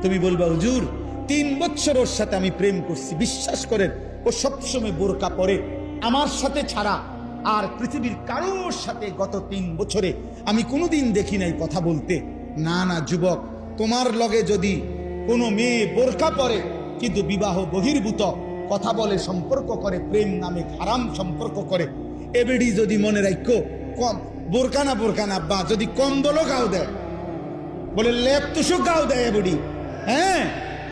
তুমি বলবা হুজুর 3 বছর ওর সাথে আমি প্রেম করছি, বিশ্বাস করেন ও সবসময় বোরকা পরে, আমার সাথে ছাড়া আর পৃথিবীর কারোর সাথে গত 3 বছরে আমি কোনোদিন দেখি নাই কথা বলতে। না না যুবক, তোমার লগে যদি কোনো মেয়ে বোরকা পরে কিন্তু বিবাহ বহির্ভূত কথা বলে, সম্পর্ক করে, প্রেম নামে হারাম সম্পর্ক করে, এবেডি যদি মনে রাখো কম বোরকা না বা যদি কম্বলও গাও দেয়, বলে লেপ তুষক গাও দেয় এবেডি, হ্যাঁ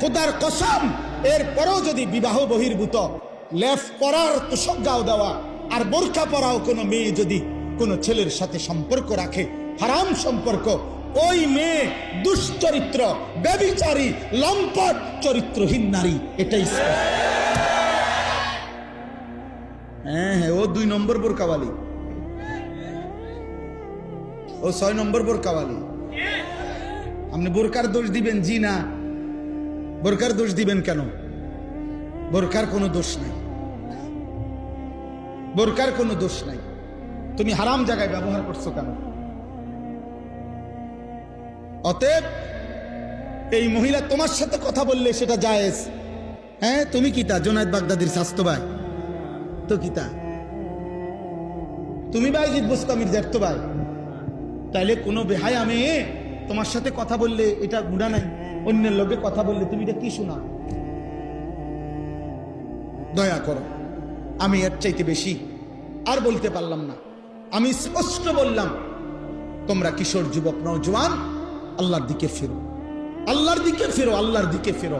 খোদার কসম, এরপরও যদি বিবাহ বহির্ভূত লেফ পরার তুষক গাও দেওয়া আর বোরকা পরাও কোনো মেয়ে যদি কোনো ছেলের সাথে সম্পর্ক রাখে, হারাম সম্পর্ক, ওই মেয়ে দুশ্চরিত্র, ব্যভিচারী, লম্পট, চরিত্রহীন নারী। এটাই হ্যাঁ, ও 2 নম্বর বোরকাওয়ালি, ও 6 নম্বর বোরকাওয়ালি। আপনি বোরকার দোষ দিবেন? জি না, বোরকার দোষ দিবেন কেন? বোরকার কোনো দোষ নাই, বোরকার কোনো দোষ নাই। তুমি হারাম জায়গায় ব্যবহার করছো কেন? অতএব এই মহিলা তোমার সাথে কথা বললে সেটা জায়েজ। হ্যাঁ, তুমি কিতা জোনায়েদ বাগদাদির স্বাস্থ্য ভাই তো কিতা, তুমি বাইজিদ বুস্তামির জ্যাঠতো ভাই, তাইলে কোনো বেহায়া মেয়ে তোমার সাথে কথা বললে এটা গুনাহ নাই, অন্যের লোকে কথা বললে তুমি এটা কি শোনা? দয়া করো, আমি এর চাইতে বেশি আর বলতে পারলাম না। আমি স্পষ্ট বললাম, তোমরা কিশোর যুবক নওজোয়ান আল্লাহর দিকে ফিরো, আল্লাহর দিকে ফিরো, আল্লাহর দিকে ফিরো।